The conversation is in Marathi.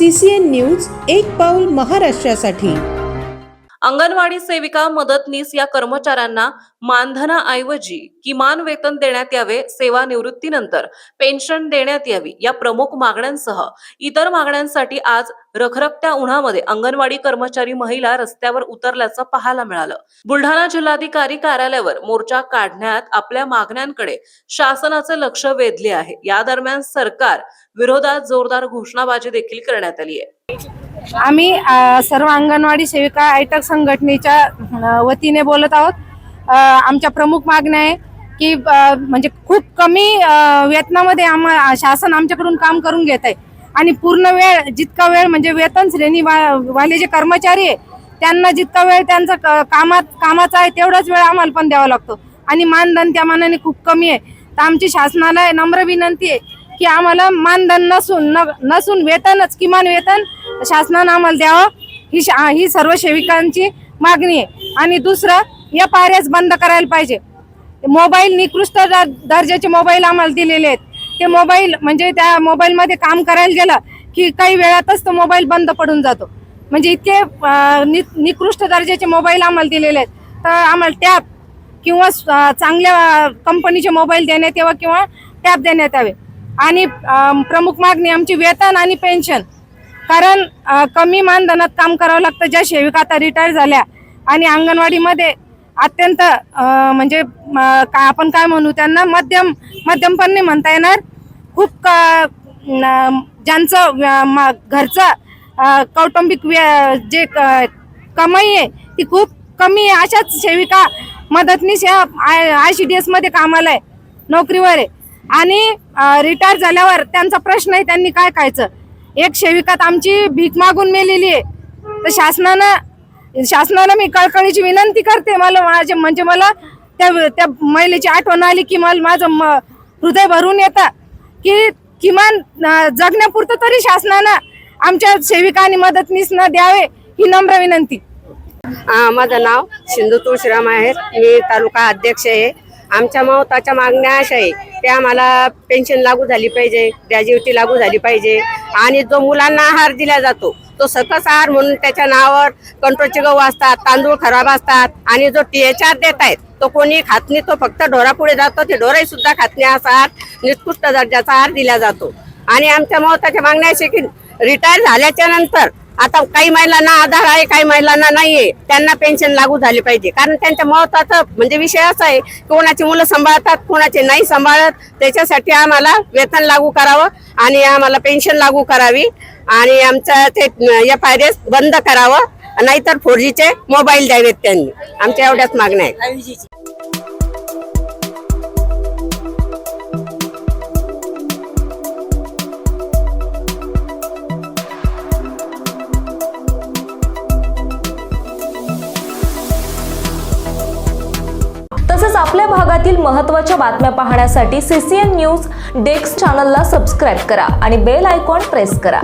CCN न्यूज एक पाऊल महाराष्ट्रासाठी। अंगणवाडी सेविका मदतनीस या कर्मचाऱ्यांना मानधनाऐवजी किमान वेतन देण्यात यावे, सेवानिवृत्तीनंतर पेन्शन देण्यात यावी या प्रमुख मागण्यांसह इतर मागण्यांसाठी आज रखरखत्या उन्हामध्ये अंगणवाडी कर्मचारी महिला रस्त्यावर उतरल्याचं पाहायला मिळालं। बुलढाणा जिल्हाधिकारी कार्यालयावर मोर्चा काढण्यात आपल्या मागण्यांकडे शासनाचे लक्ष वेधले आहे। या दरम्यान सरकार विरोधात जोरदार घोषणाबाजी देखील करण्यात आली आहे। आम्ही सर्व अंगणवाडी सेविका आयटक संघटनेच्या वतीने बोलत आहोत। आमच्या प्रमुख मागण्या आहे की म्हणजे खूप कमी वेतनामध्ये शासन आमच्याकडून काम करून घेत आहे आणि पूर्ण वेळ जितका वेळ म्हणजे वेतन श्रेणी वाले जे कर्मचारी आहे त्यांना जितका वेळ त्यांचा कामाचा आहे तेवढाच वेळ आम्हाला पण द्यावा लागतो आणि मानधन त्या मानाने खूप कमी आहे। तर आमची शासनाला नम्र विनंती आहे की आम्हाला मानधन नसून वेतनच किमान वेतन शासनाने आम्हाला द्यावं ही सर्व सेविकांची मागणी आहे। आणि दुसरं FRS बंद करायला पाहिजे। मोबाईल निकृष्ट दर्जाचे मोबाईल आम्हाला दिलेले आहेत, ते मोबाईल म्हणजे त्या मोबाईल मध्ये काम करायला गेलं की काही वेळातच तो मोबाईल बंद पडून जातो, म्हणजे इतके निकृष्ट दर्जाचे मोबाईल आम्हाला दिलेले आहेत। तर आम्हाला टॅब किंवा चांगल्या कंपनीचे मोबाईल देण्यात यावे किंवा टॅब देण्यात यावे। आणि प्रमुख मागणी आमची वेतन आणि पेन्शन, कारण कमी मानधनात काम करावं लागतं। ज्या सेविका आता रिटायर झाल्या आणि अंगणवाडीमध्ये अत्यंत म्हणजे आपण काय म्हणू त्यांना मध्यम पण नाही म्हणता येणार, खूप ज्यांचं घरचं कौटुंबिक जे कमाई आहे ती खूप कमी आहे, अशाच सेविका मदतनीस या ICDS मध्ये कामाला आहे, नोकरीवर आहे आणि रिटायर झाल्यावर त्यांचा प्रश्न आहे त्यांनी काय खायचं। एक सेविका आमची भीक मागून मेलेली आहे। तर शासनाला मी कळकळीची विनंती करते, मला त्या महिलेची आठवण आली की माझं हृदय भरून येतं की किमान जगण्यापुरतं तरी शासनानं आमच्या सेविका आणि मदतनीसना द्यावे ही नम्र विनंती। माझं नाव सिंधू तुळशीराम आहे, मी तालुका अध्यक्ष आहे। आमच्या महत्त्वाच्या मागण्या अशा आहे की आम्हाला पेन्शन लागू झाली पाहिजे, ग्रॅज्युएटी लागू झाली पाहिजे आणि जो मुलांना आहार दिला जातो तो सकस आहार म्हणून त्याच्या नावावर कंट्रोलचे गहू असतात, तांदूळ खराब असतात आणि जो THR देत आहेत तो कोणी खात नाही, तो फक्त ढोरापुढे जातो, ते ढोरही सुद्धा खात नाही असा आहार निकृष्ट दर्जाचा आहार दिला जातो। आणि आमच्या महत्त्वाच्या मागण्या अशा की रिटायर झाल्याच्या नंतर आता काही महिलांना आधार आहे, काही महिलांना नाहीये, त्यांना पेन्शन लागू झाली पाहिजे। कारण त्यांच्या महत्त्वाचा म्हणजे विषय असा आहे की कोणाची मुलं सांभाळतात, कोणाचे नाही सांभाळत, त्याच्यासाठी आम्हाला वेतन लागू करावं आणि आम्हाला पेन्शन लागू करावी आणि आमचं ते FRS बंद करावं, नाहीतर 4Gचे मोबाईल द्यावेत त्यांनी। आमच्या एवढ्याच मागण्या आहेत। तसेच आपल्या भागातील महत्त्वाच्या बातम्या पाहण्यासाठी CCN न्यूज डेस्क चॅनलला सबस्क्राइब करा आणि बेल आयकॉन प्रेस करा।